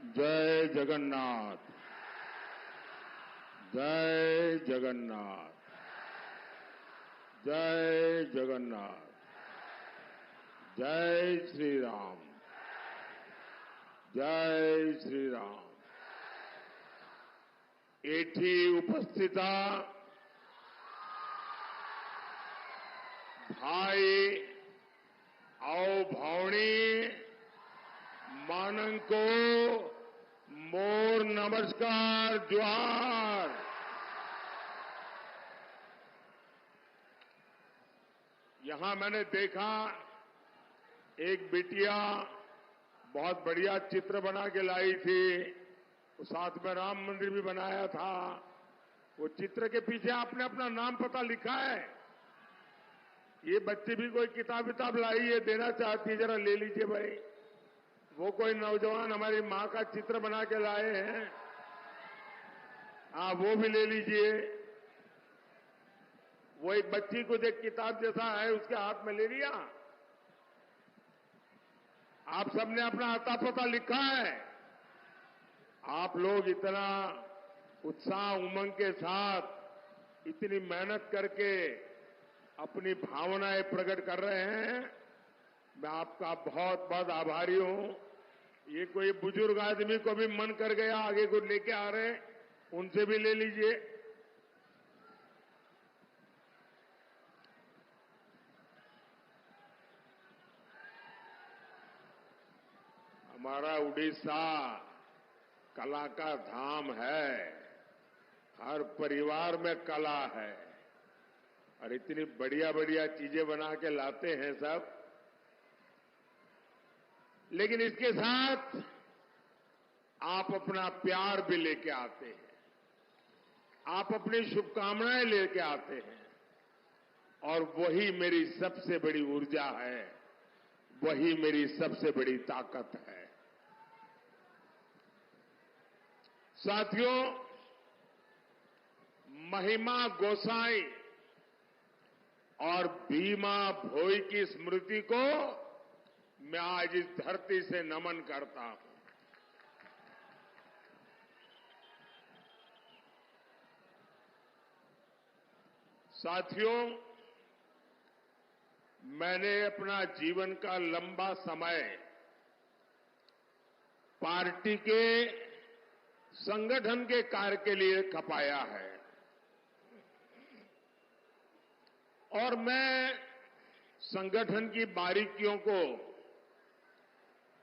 जय जगन्नाथ, जय जगन्नाथ, जय जगन्नाथ, जय श्री राम, जय श्री राम। एठी उपस्थिता भाई आओ भावनी मानन को मोर नमस्कार जोहार। यहां मैंने देखा एक बिटिया बहुत बढ़िया चित्र बना के लाई थी, साथ में राम मंदिर भी बनाया था। वो चित्र के पीछे आपने अपना नाम पता लिखा है। ये बच्ची भी कोई किताब लाई है, देना चाहती है, जरा ले लीजिए भाई। वो कोई नौजवान हमारी मां का चित्र बना के लाए हैं, वो भी ले लीजिए। वो एक बच्ची को जो किताब जैसा है उसके हाथ में ले लिया। आप सबने अपना आता पता लिखा है। आप लोग इतना उत्साह उमंग के साथ इतनी मेहनत करके अपनी भावनाएं प्रकट कर रहे हैं। मैं आपका बहुत बहुत आभारी हूं। ये कोई बुजुर्ग आदमी को भी मन कर गया, आगे को लेके आ रहे हैं, उनसे भी ले लीजिए। हमारा उड़ीसा कला का धाम है। हर परिवार में कला है और इतनी बढ़िया बढ़िया चीजें बना के लाते हैं सब। लेकिन इसके साथ आप अपना प्यार भी लेके आते हैं, आप अपनी शुभकामनाएं लेके आते हैं, और वही मेरी सबसे बड़ी ऊर्जा है, वही मेरी सबसे बड़ी ताकत है। साथियों, महिमा गोसाई और भीमा भोई की स्मृति को मैं आज इस धरती से नमन करता हूं। साथियों, मैंने अपना जीवन का लंबा समय पार्टी के संगठन के कार्य के लिए खपाया है, और मैं संगठन की बारीकियों को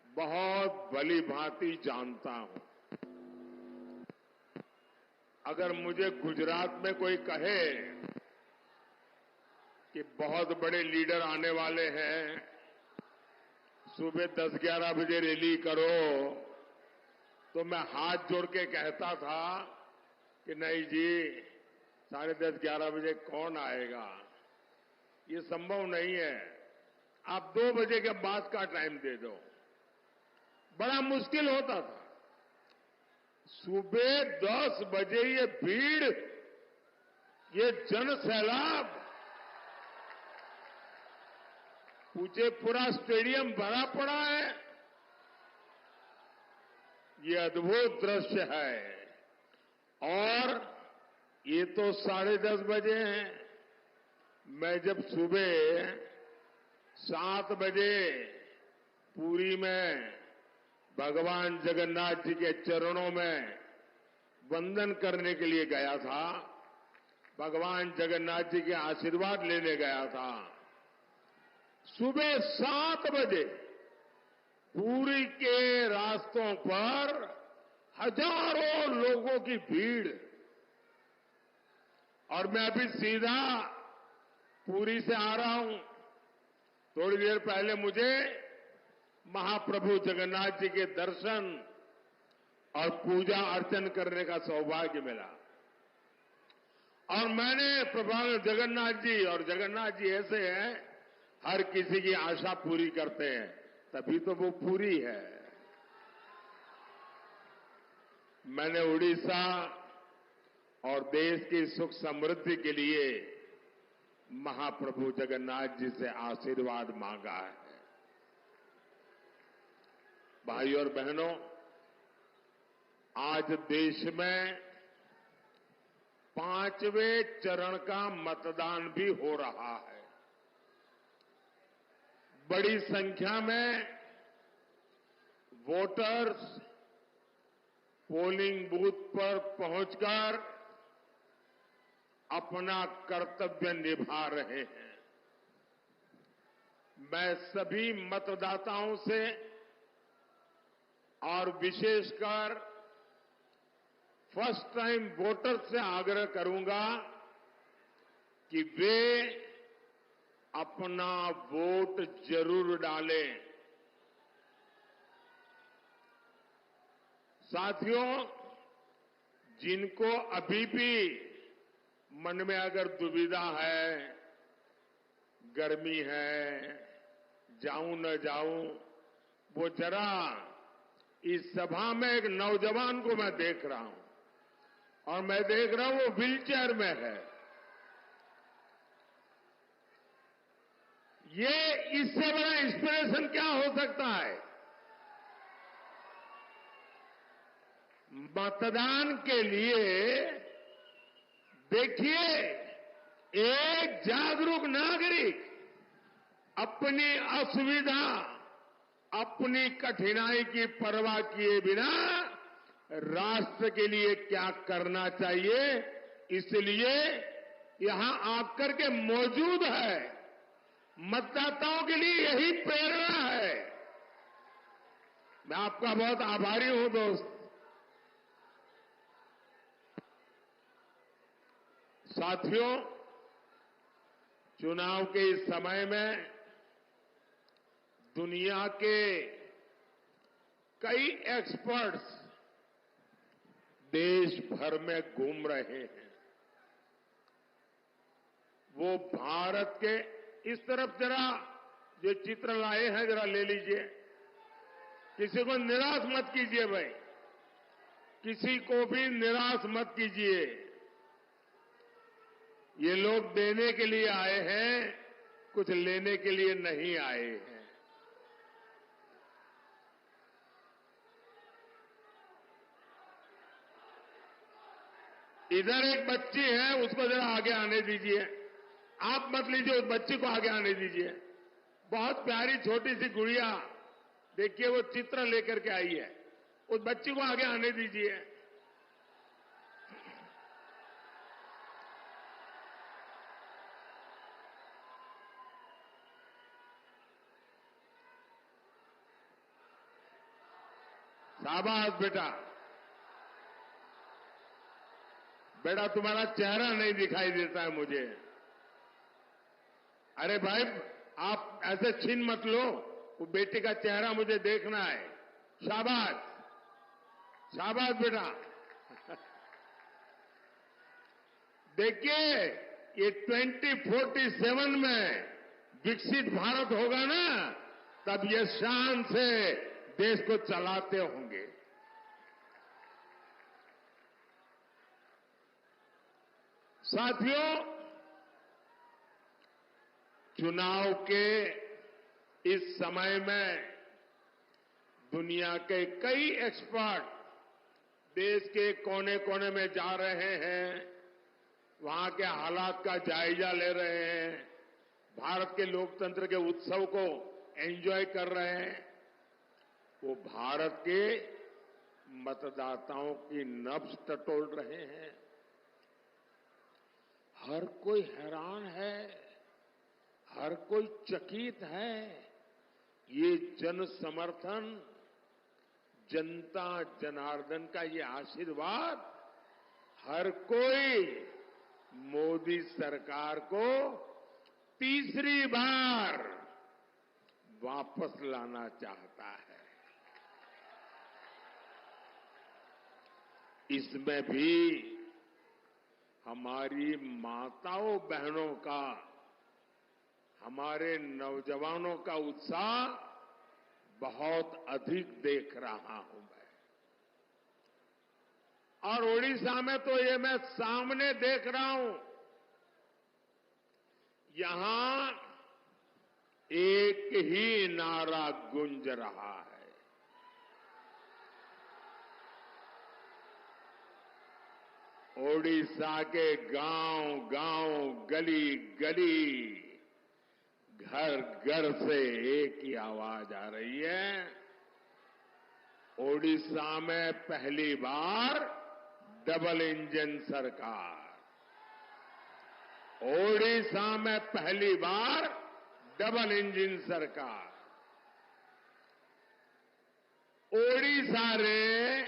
बहुत भली भांति जानता हूं। अगर मुझे गुजरात में कोई कहे कि बहुत बड़े लीडर आने वाले हैं, सुबह 10-11 बजे रैली करो, तो मैं हाथ जोड़ के कहता था कि नहीं जी, 10:30-11 बजे कौन आएगा, ये संभव नहीं है। आप 2 बजे के बाद का टाइम दे दो। बड़ा मुश्किल होता था। सुबह 10 बजे ये भीड़, ये जन सैलाब, पूछे पूरा स्टेडियम भरा पड़ा है। ये अद्भुत दृश्य है। और ये तो 10:30 बजे हैं। मैं जब सुबह 7 बजे पुरी में भगवान जगन्नाथ जी के चरणों में वंदन करने के लिए गया था, भगवान जगन्नाथ जी के आशीर्वाद लेने गया था, सुबह 7 बजे पुरी के रास्तों पर हजारों लोगों की भीड़। और मैं अभी सीधा पुरी से आ रहा हूं। थोड़ी देर पहले मुझे महाप्रभु जगन्नाथ जी के दर्शन और पूजा अर्चन करने का सौभाग्य मिला। और मैंने प्रभु जगन्नाथ जी, और जगन्नाथ जी ऐसे हैं, हर किसी की आशा पूरी करते हैं, तभी तो वो पूरी है। मैंने उड़ीसा और देश की सुख समृद्धि के लिए महाप्रभु जगन्नाथ जी से आशीर्वाद मांगा है। भाइयों और बहनों, आज देश में 5वें चरण का मतदान भी हो रहा है। बड़ी संख्या में वोटर्स पोलिंग बूथ पर पहुंचकर अपना कर्तव्य निभा रहे हैं। मैं सभी मतदाताओं से और विशेषकर फर्स्ट टाइम वोटर्स से आग्रह करूंगा कि वे अपना वोट जरूर डालें। साथियों, जिनको अभी भी मन में अगर दुविधा है, गर्मी है, जाऊं न जाऊं, वो जरा इस सभा में एक नौजवान को मैं देख रहा हूं और मैं देख रहा हूं वो व्हीलचेयर में है। ये इससे बड़ा इंस्पिरेशन क्या हो सकता है? मतदान के लिए देखिए, एक जागरूक नागरिक अपनी असुविधा, अपनी कठिनाई की परवाह किए बिना राष्ट्र के लिए क्या करना चाहिए, इसलिए यहां आकर के मौजूद है। मतदाताओं के लिए यही प्रेरणा है। मैं आपका बहुत आभारी हूं दोस्त। साथियों, चुनाव के इस समय में दुनिया के कई एक्सपर्ट्स देश भर में घूम रहे हैं। वो भारत के इस तरफ जरा जो चित्र लाए हैं जरा ले लीजिए। किसी को निराश मत कीजिए भाई, किसी को भी निराश मत कीजिए। ये लोग देने के लिए आए हैं, कुछ लेने के लिए नहीं आए हैं। इधर एक बच्ची है, उसको जरा आगे आने दीजिए। आप मत लीजिए, उस बच्ची को आगे आने दीजिए। बहुत प्यारी छोटी सी गुड़िया, देखिए वो चित्र लेकर के आई है। उस बच्ची को आगे आने दीजिए। शाबाश बेटा। बेटा तुम्हारा चेहरा नहीं दिखाई देता है मुझे। अरे भाई, आप ऐसे छीन मत लो, वो बेटी का चेहरा मुझे देखना है। शाबाश, शाबाश बेटा। देखिए, ये 2047 में विकसित भारत होगा ना, तब ये शान से देश को चलाते होंगे। साथियों, चुनाव के इस समय में दुनिया के कई एक्सपर्ट देश के कोने कोने में जा रहे हैं, वहां के हालात का जायजा ले रहे हैं, भारत के लोकतंत्र के उत्सव को एंजॉय कर रहे हैं। वो भारत के मतदाताओं की नब्ज टटोल रहे हैं। हर कोई हैरान है, हर कोई चकित है। ये जन समर्थन, जनता जनार्दन का ये आशीर्वाद, हर कोई मोदी सरकार को तीसरी बार वापस लाना चाहता है। इसमें भी हमारी माताओं बहनों का, हमारे नौजवानों का उत्साह बहुत अधिक देख रहा हूं मैं। और ओडिशा में तो ये मैं सामने देख रहा हूं, यहां एक ही नारा गूंज रहा है। ओडिशा के गांव गांव, गली गली, घर घर से एक ही आवाज आ रही है। ओडिशा में पहली बार डबल इंजन सरकार। ओडिशा में पहली बार डबल इंजन सरकार। ओडिशा रे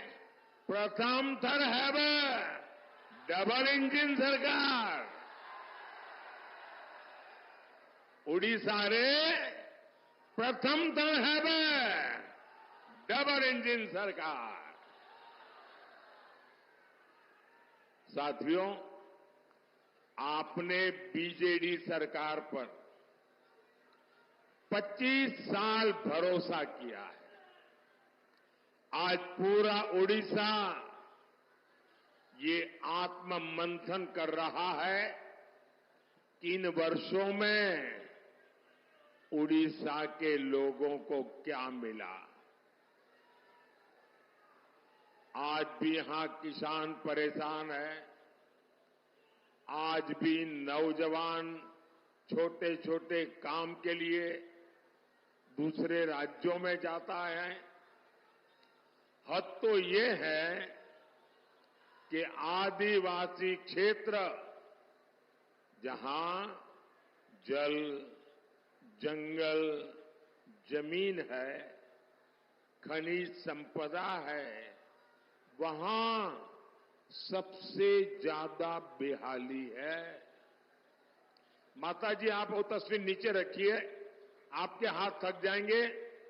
प्रथम थर है डबल इंजन सरकार। ओडिशा रे प्रथम थर है डबल इंजन सरकार। साथियों, आपने बीजेडी सरकार पर 25 साल भरोसा किया है। आज पूरा ओडिशा ये आत्म मंथन कर रहा है कि इन वर्षों में ओडिशा के लोगों को क्या मिला। आज भी यहां किसान परेशान है। आज भी नौजवान छोटे छोटे काम के लिए दूसरे राज्यों में जाता है। हद तो ये है कि आदिवासी क्षेत्र जहां जल, जंगल, जमीन है, खनिज संपदा है, वहां सबसे ज्यादा बेहाली है। माताजी, आप वो तस्वीर नीचे रखिए, आपके हाथ थक जाएंगे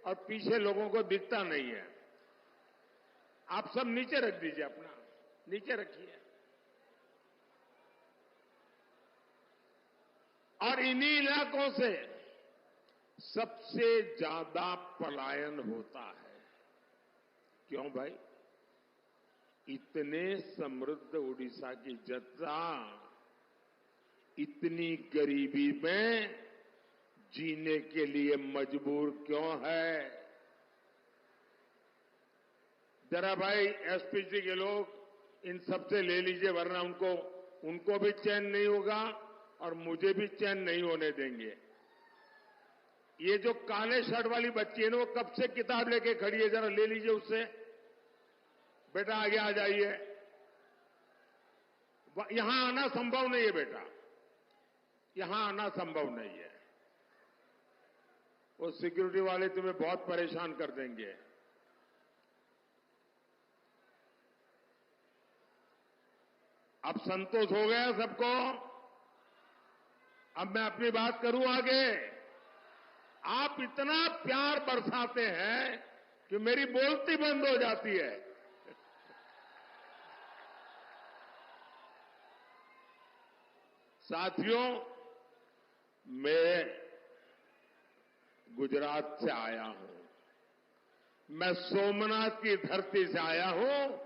और पीछे लोगों को दिखता नहीं है। आप सब नीचे रख दीजिए, अपना नीचे रखिए। और इन्हीं इलाकों से सबसे ज्यादा पलायन होता है। क्यों भाई? इतने समृद्ध ओडिशा की जनता इतनी गरीबी में जीने के लिए मजबूर क्यों है? जरा भाई एसपीसी के लोग इन सबसे ले लीजिए, वरना उनको भी चैन नहीं होगा और मुझे भी चैन नहीं होने देंगे। ये जो काले शर्ट वाली बच्ची है ना, वो कब से किताब लेके खड़ी है, जरा ले लीजिए उससे। बेटा आगे आ जाइए। यहां आना संभव नहीं है बेटा, यहां आना संभव नहीं है। वो सिक्योरिटी वाले तुम्हें बहुत परेशान कर देंगे। अब संतोष हो गया सबको? अब मैं अपनी बात करूं आगे। आप इतना प्यार बरसाते हैं कि मेरी बोलती बंद हो जाती है। साथियों, मैं गुजरात से आया हूं। मैं सोमनाथ की धरती से आया हूं,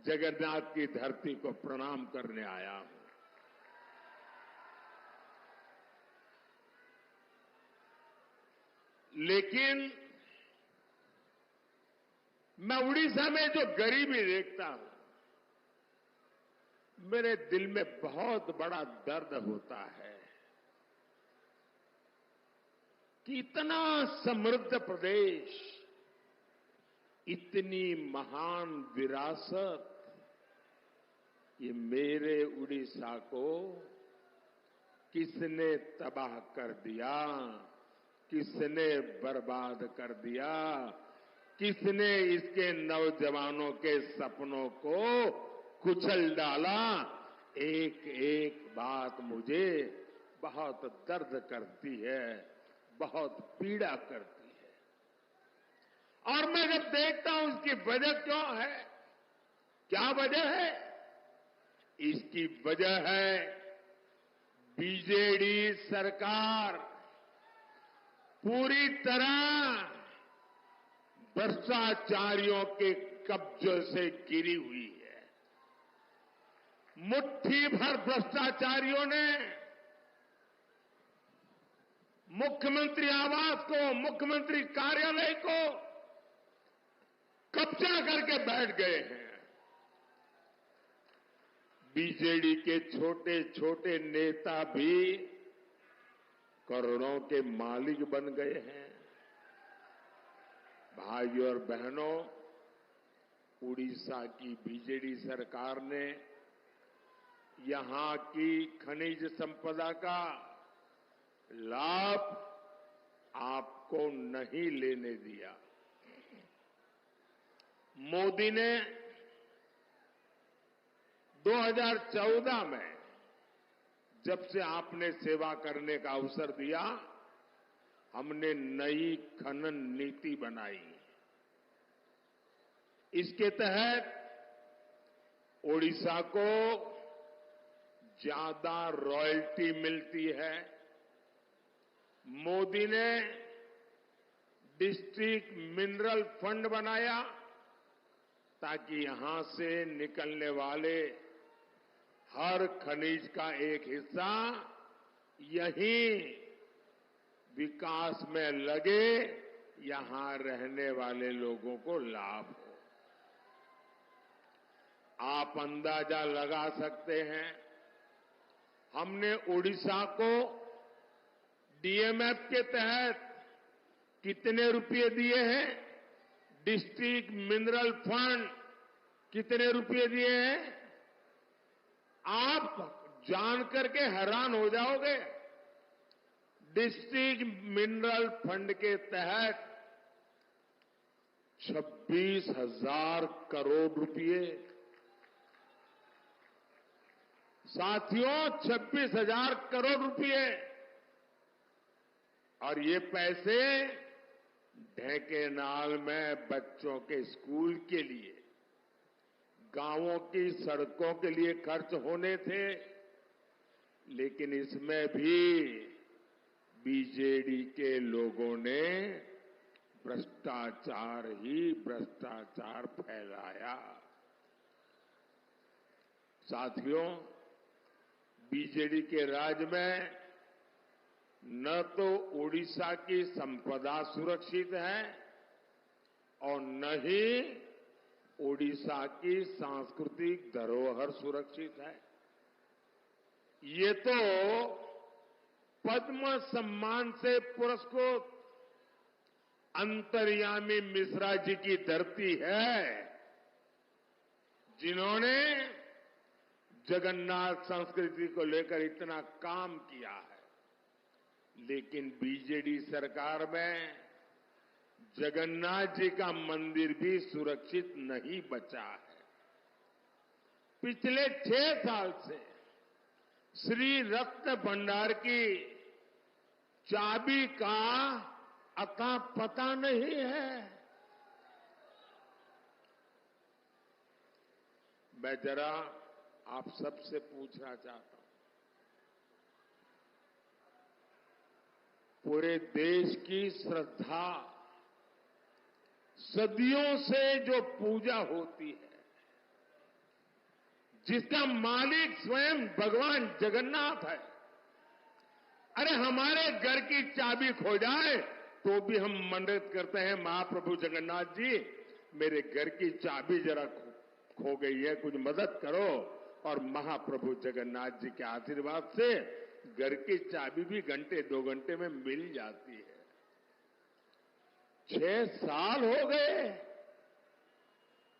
जगन्नाथ की धरती को प्रणाम करने आया हूं। लेकिन मैं उड़ीसा में जो गरीबी देखता हूं, मेरे दिल में बहुत बड़ा दर्द होता है कि इतना समृद्ध प्रदेश, इतनी महान विरासत, ये मेरे उड़ीसा को किसने तबाह कर दिया, किसने बर्बाद कर दिया, किसने इसके नौजवानों के सपनों को कुचल डाला। एक एक बात मुझे बहुत दर्द करती है, बहुत पीड़ा करती है। और मैं जब देखता हूं इसकी वजह क्यों है, क्या वजह है? इसकी वजह है बीजेडी सरकार पूरी तरह भ्रष्टाचारियों के कब्जे से गिरी हुई है। मुट्ठी भर भ्रष्टाचारियों ने मुख्यमंत्री आवास को, मुख्यमंत्री कार्यालय को कब्जा करके बैठ गए हैं। बीजेडी के छोटे छोटे नेता भी करोड़ों के मालिक बन गए हैं। भाइयों और बहनों, उड़ीसा की बीजेडी सरकार ने यहां की खनिज संपदा का लाभ आपको नहीं लेने दिया। मोदी ने 2014 में जब से आपने सेवा करने का अवसर दिया, हमने नई खनन नीति बनाई। इसके तहत ओडिशा को ज्यादा रॉयल्टी मिलती है। मोदी ने डिस्ट्रिक्ट मिनरल फंड बनाया ताकि यहां से निकलने वाले हर खनिज का एक हिस्सा यहीं विकास में लगे, यहां रहने वाले लोगों को लाभ हो। आप अंदाजा लगा सकते हैं, हमने ओडिशा को डीएमएफ के तहत कितने रुपए दिए हैं, डिस्ट्रिक्ट मिनरल फंड कितने रुपए दिए हैं, आप जानकर के हैरान हो जाओगे। डिस्ट्रिक्ट मिनरल फंड के तहत 26,000 करोड़ रुपए, साथियों 26,000 करोड़ रुपए, और ये पैसे ढेंकेनाल में बच्चों के स्कूल के लिए, गांवों की सड़कों के लिए खर्च होने थे। लेकिन इसमें भी बीजेडी के लोगों ने भ्रष्टाचार ही भ्रष्टाचार फैलाया। साथियों, बीजेडी के राज में न तो ओडिशा की संपदा सुरक्षित है और न ही ओडिशा की सांस्कृतिक धरोहर सुरक्षित है। ये तो पद्म सम्मान से पुरस्कृत अंतर्यामी मिश्रा जी की धरती है, जिन्होंने जगन्नाथ संस्कृति को लेकर इतना काम किया है। लेकिन बीजेडी सरकार में जगन्नाथ जी का मंदिर भी सुरक्षित नहीं बचा है। पिछले 6 साल से श्री रत्न भंडार की चाबी का अता पता नहीं है। मैं जरा आप सबसे पूछना चाहता हूं, पूरे देश की श्रद्धा, सदियों से जो पूजा होती है, जिसका मालिक स्वयं भगवान जगन्नाथ है, अरे हमारे घर की चाबी खो जाए तो भी हम मन्नत करते हैं, महाप्रभु जगन्नाथ जी मेरे घर की चाबी जरा खो गई है, कुछ मदद करो। और महाप्रभु जगन्नाथ जी के आशीर्वाद से घर की चाबी भी घंटे 2 घंटे में मिल जाती है। 6 साल हो गए,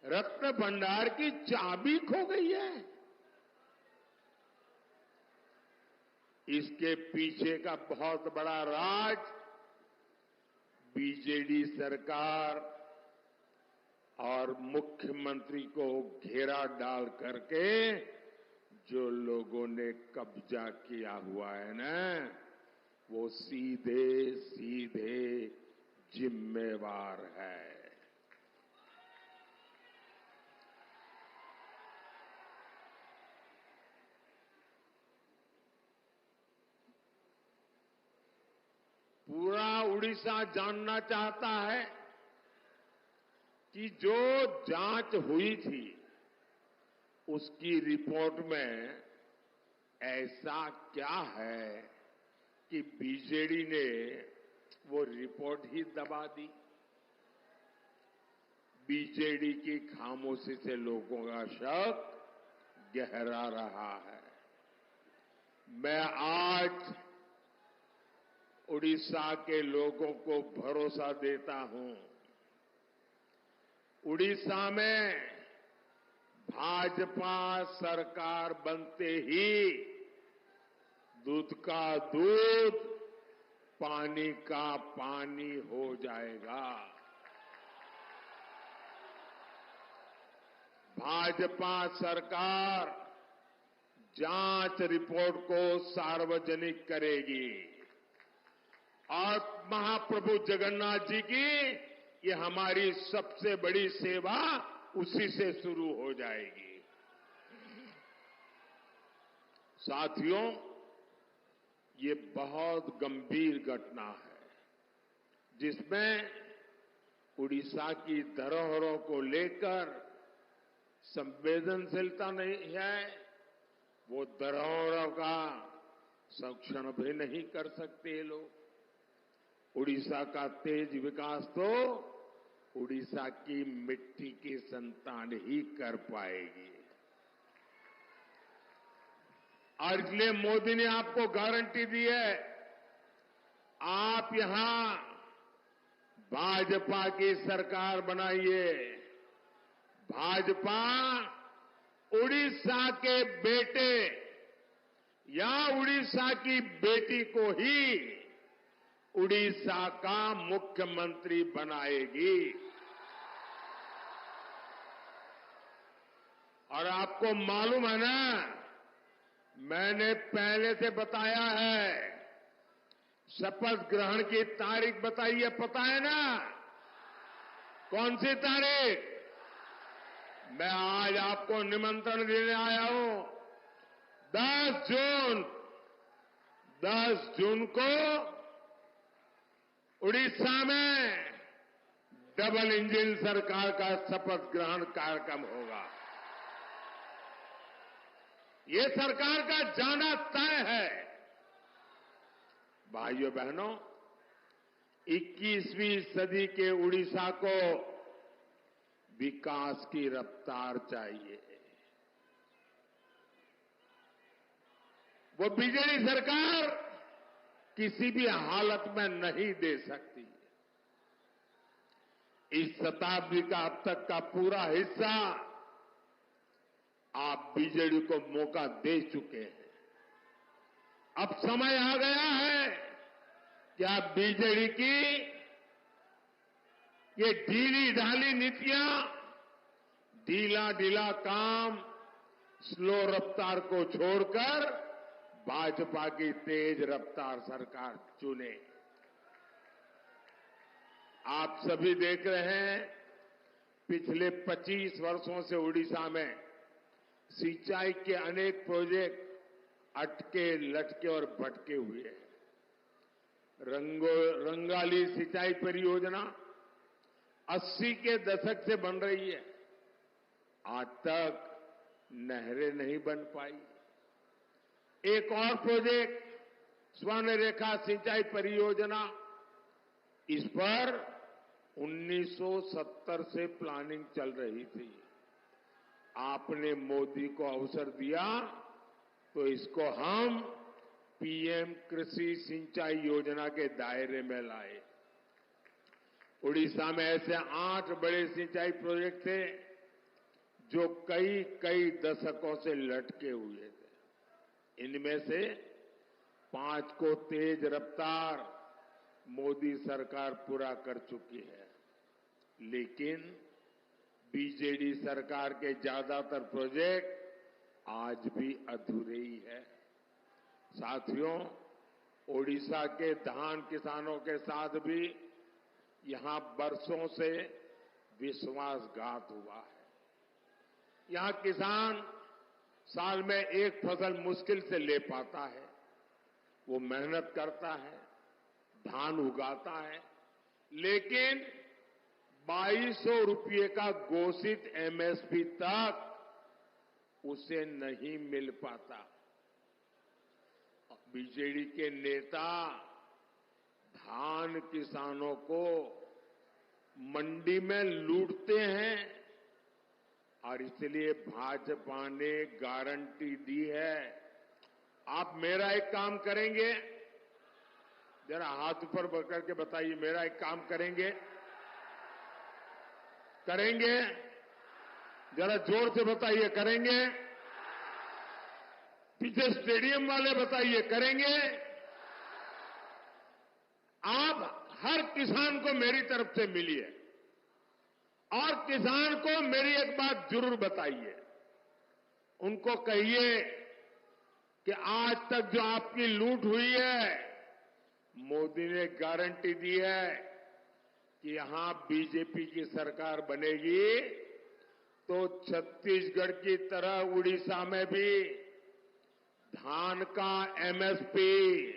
रत्न भंडार की चाबी खो गई है। इसके पीछे का बहुत बड़ा राज बीजेडी सरकार और मुख्यमंत्री को घेरा डाल करके जो लोगों ने कब्जा किया हुआ है ना, वो सीधे सीधे जिम्मेवार है। पूरा उड़ीसा जानना चाहता है कि जो जांच हुई थी उसकी रिपोर्ट में ऐसा क्या है कि बीजेडी ने वो रिपोर्ट ही दबा दी। बीजेडी की खामोशी से लोगों का शक गहरा रहा है। मैं आज उड़ीसा के लोगों को भरोसा देता हूं, उड़ीसा में भाजपा सरकार बनते ही दूध का दूध, पानी का पानी हो जाएगा। भाजपा सरकार जांच रिपोर्ट को सार्वजनिक करेगी और महाप्रभु जगन्नाथ जी की ये हमारी सबसे बड़ी सेवा उसी से शुरू हो जाएगी। साथियों, ये बहुत गंभीर घटना है जिसमें उड़ीसा की धरोहरों को लेकर संवेदनशीलता नहीं है। वो धरोहरों का संरक्षण भी नहीं कर सकते ये लोग। उड़ीसा का तेज विकास तो उड़ीसा की मिट्टी की संतान ही कर पाएगी। और इसलिए मोदी ने आपको गारंटी दी है, आप यहां भाजपा की सरकार बनाइए। भाजपा उड़ीसा के बेटे या उड़ीसा की बेटी को ही उड़ीसा का मुख्यमंत्री बनाएगी। और आपको मालूम है ना, मैंने पहले से बताया है, शपथ ग्रहण की तारीख बताइए, पता है ना? कौन सी तारीख? मैं आज आपको निमंत्रण देने आया हूं। 10 जून को उड़ीसा में डबल इंजन सरकार का शपथ ग्रहण कार्यक्रम होगा। ये सरकार का जाना तय है। भाइयों बहनों, 21वीं सदी के उड़ीसा को विकास की रफ्तार चाहिए। वो बीजेडी सरकार किसी भी हालत में नहीं दे सकती। इस शताब्दी का अब तक का पूरा हिस्सा आप बीजेडी को मौका दे चुके हैं। अब समय आ गया है कि आप बीजेडी की ये ढीली ढाली नीतियां, ढीला काम, स्लो रफ्तार को छोड़कर भाजपा की तेज रफ्तार सरकार चुने। आप सभी देख रहे हैं, पिछले 25 वर्षों से उड़ीसा में सिंचाई के अनेक प्रोजेक्ट अटके, लटके और भटके हुए हैं। रंगाली सिंचाई परियोजना 80 के दशक से बन रही है, आज तक नहरें नहीं बन पाई। एक और प्रोजेक्ट स्वर्ण रेखा सिंचाई परियोजना, इस पर 1970 से प्लानिंग चल रही थी। आपने मोदी को अवसर दिया तो इसको हम पीएम कृषि सिंचाई योजना के दायरे में लाए। उड़ीसा में ऐसे 8 बड़े सिंचाई प्रोजेक्ट थे जो कई दशकों से लटके हुए थे। इनमें से 5 को तेज रफ्तार मोदी सरकार पूरा कर चुकी है, लेकिन बीजेडी सरकार के ज्यादातर प्रोजेक्ट आज भी अधूरे ही है। साथियों, ओडिशा के धान किसानों के साथ भी यहां बरसों से विश्वासघात हुआ है। यहां किसान साल में एक फसल मुश्किल से ले पाता है। वो मेहनत करता है, धान उगाता है, लेकिन 2200 रुपये का घोषित एमएसपी तक उसे नहीं मिल पाता। बीजेडी के नेता धान किसानों को मंडी में लूटते हैं और इसलिए भाजपा ने गारंटी दी है। आप मेरा एक काम करेंगे, जरा हाथ ऊपर करके बताइए, मेरा एक काम करेंगे? करेंगे? जरा जोर से बताइए, करेंगे? पीछे स्टेडियम वाले बताइए, करेंगे? आप हर किसान को मेरी तरफ से मिलिए और किसान को मेरी एक बात जरूर बताइए। उनको कहिए कि आज तक जो आपकी लूट हुई है, मोदी ने गारंटी दी है कि यहां बीजेपी की सरकार बनेगी तो छत्तीसगढ़ की तरह उड़ीसा में भी धान का एमएसपी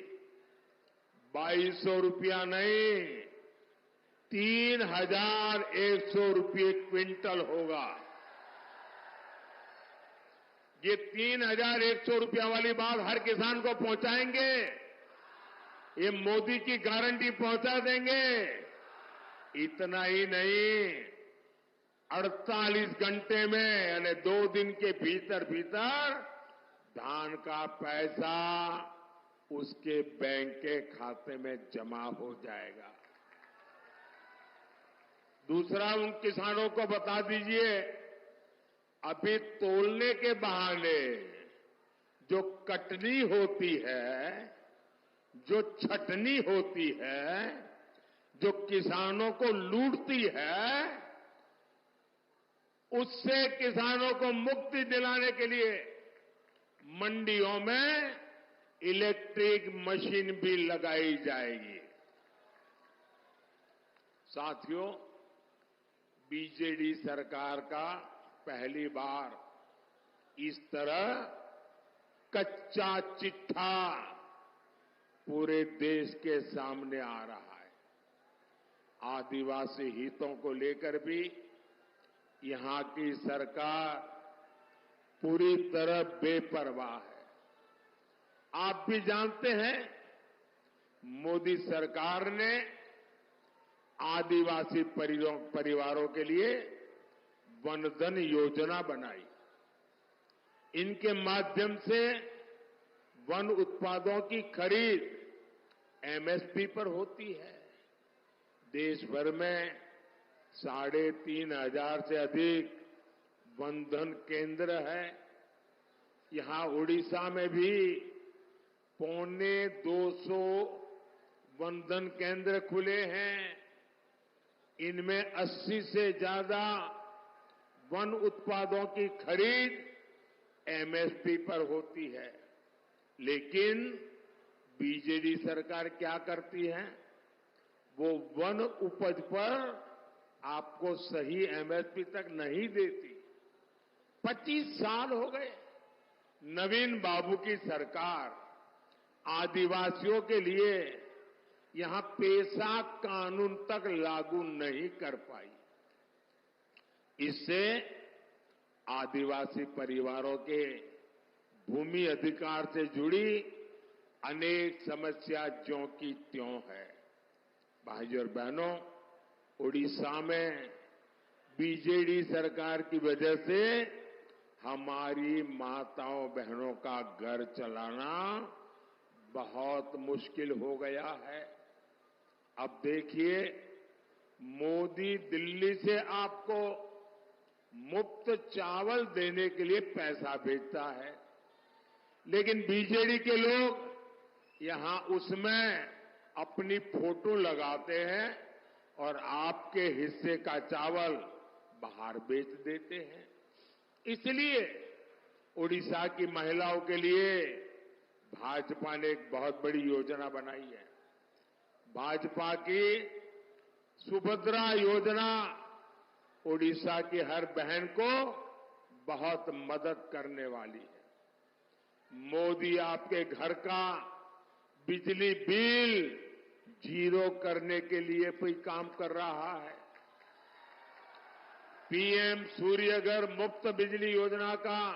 2200 रुपया नहीं, 3100 रुपये क्विंटल होगा। ये 3100 रुपया वाली बात हर किसान को पहुंचाएंगे। ये मोदी की गारंटी पहुंचा देंगे। इतना ही नहीं, 48 घंटे में यानी 2 दिन के भीतर भीतर धान का पैसा उसके बैंक के खाते में जमा हो जाएगा। दूसरा, उन किसानों को बता दीजिए, अभी तोलने के बहाने जो कटनी होती है, जो छटनी होती है, जो किसानों को लूटती है, उससे किसानों को मुक्ति दिलाने के लिए मंडियों में इलेक्ट्रिक मशीन भी लगाई जाएगी। साथियों, बीजेडी सरकार का पहली बार इस तरह कच्चा चिट्ठा पूरे देश के सामने आ रहा है। आदिवासी हितों को लेकर भी यहां की सरकार पूरी तरह बेपरवाह है। आप भी जानते हैं, मोदी सरकार ने आदिवासी परिवारों के लिए वनधन योजना बनाई। इनके माध्यम से वन उत्पादों की खरीद एमएसपी पर होती है। देश भर में 3,500 से अधिक वनधन केंद्र है। यहां उड़ीसा में भी 250 वनधन केंद्र खुले हैं। इनमें 80 से ज्यादा वन उत्पादों की खरीद एमएसपी पर होती है। लेकिन बीजेडी सरकार क्या करती है? वो वन उपज पर आपको सही एमएसपी तक नहीं देती। 25 साल हो गए नवीन बाबू की सरकार आदिवासियों के लिए यहां पेशा कानून तक लागू नहीं कर पाई। इससे आदिवासी परिवारों के भूमि अधिकार से जुड़ी अनेक समस्या ज्यों की त्यों है। भाइयों और बहनों, उड़ीसा में बीजेडी सरकार की वजह से हमारी माताओं बहनों का घर चलाना बहुत मुश्किल हो गया है। अब देखिए, मोदी दिल्ली से आपको मुफ्त चावल देने के लिए पैसा भेजता है, लेकिन बीजेडी के लोग यहां उसमें अपनी फोटो लगाते हैं और आपके हिस्से का चावल बाहर बेच देते हैं। इसलिए उड़ीसा की महिलाओं के लिए भाजपा ने एक बहुत बड़ी योजना बनाई है। भाजपा की सुभद्रा योजना उड़ीसा की हर बहन को बहुत मदद करने वाली है। मोदी आपके घर का बिजली बिल 0 करने के लिए कोई काम कर रहा है। पीएम सूर्यघर मुफ्त बिजली योजना का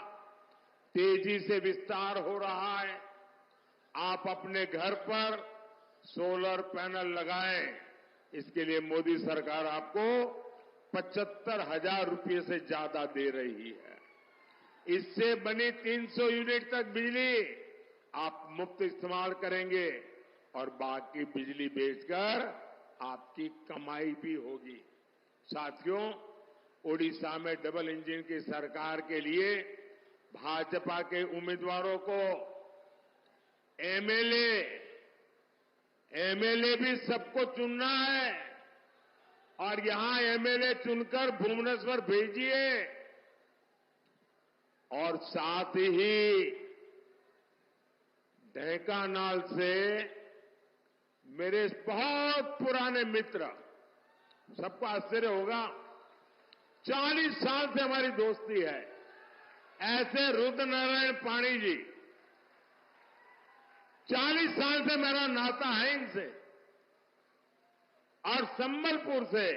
तेजी से विस्तार हो रहा है। आप अपने घर पर सोलर पैनल लगाएं, इसके लिए मोदी सरकार आपको 75,000 रुपये से ज्यादा दे रही है। इससे बनी 300 यूनिट तक बिजली आप मुफ्त इस्तेमाल करेंगे और बाकी बिजली बेचकर आपकी कमाई भी होगी। साथियों, ओडिशा में डबल इंजन की सरकार के लिए भाजपा के उम्मीदवारों को एमएलए भी सबको चुनना है और यहां एमएलए चुनकर भुवनेश्वर भेजिए और साथ ही ढेंकानाल से मेरे बहुत पुराने मित्र, सबको आश्चर्य होगा, 40 साल से हमारी दोस्ती है, ऐसे रुद्रनारायण पाणी जी, 40 साल से मेरा नाता है इनसे, और संबलपुर से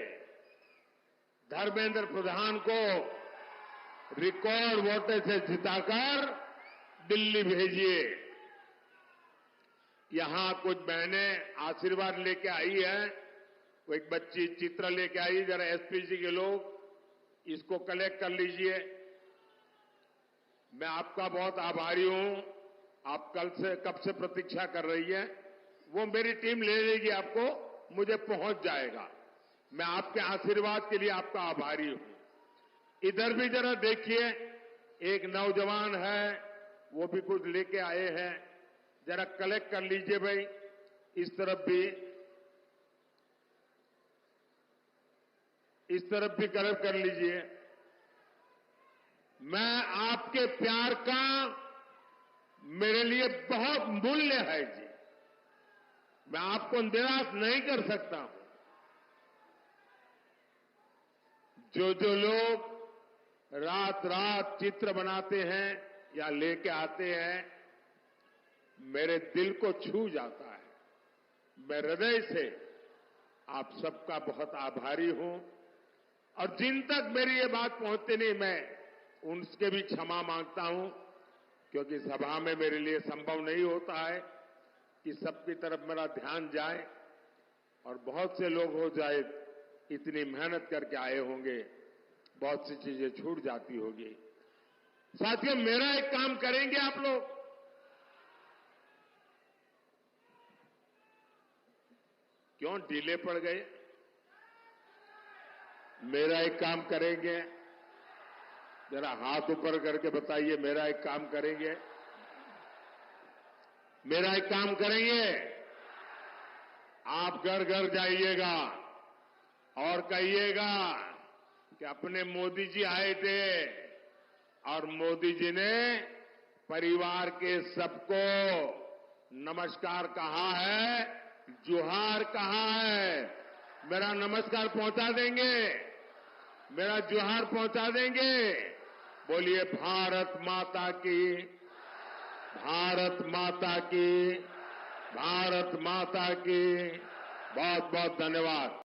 धर्मेंद्र प्रधान को रिकॉर्ड वोट से जिताकर दिल्ली भेजिए। यहां कुछ बहनें आशीर्वाद लेके आई है, वो एक बच्ची चित्र लेके आई, जरा एसपीजी के लोग इसको कलेक्ट कर लीजिए। मैं आपका बहुत आभारी हूं, आप कब से प्रतीक्षा कर रही है, वो मेरी टीम ले लेगी, आपको मुझे पहुंच जाएगा। मैं आपके आशीर्वाद के लिए आपका आभारी हूं। इधर भी जरा देखिए, एक नौजवान है, वो भी कुछ लेके आए हैं, जरा कलेक्ट कर लीजिए भाई। इस तरफ भी कलेक्ट कर लीजिए। मैं आपके प्यार का मेरे लिए बहुत मूल्य है जी, मैं आपको निराश नहीं कर सकता हूं। जो लोग रात रात चित्र बनाते हैं या लेके आते हैं, मेरे दिल को छू जाता है। मैं हृदय से आप सबका बहुत आभारी हूं और जिन तक मेरी ये बात पहुंचती नहीं, मैं उनके भी क्षमा मांगता हूं, क्योंकि सभा में मेरे लिए संभव नहीं होता है कि सबकी तरफ मेरा ध्यान जाए और बहुत से लोग हो जाए, इतनी मेहनत करके आए होंगे, बहुत सी चीजें छूट जाती होगी। साथियों, मेरा एक काम करेंगे आप लोग, क्यों ढीले पड़ गए? मेरा एक काम करेंगे, जरा हाथ ऊपर करके बताइए, मेरा एक काम करेंगे? मेरा एक काम करेंगे? आप घर घर जाइएगा और कहिएगा कि अपने मोदी जी आए थे और मोदी जी ने परिवार के सबको नमस्कार कहा है, जोहार कहा है। मेरा नमस्कार पहुंचा देंगे, मेरा जोहार पहुंचा देंगे। बोलिए भारत माता की, भारत माता की, भारत माता की। बहुत बहुत धन्यवाद।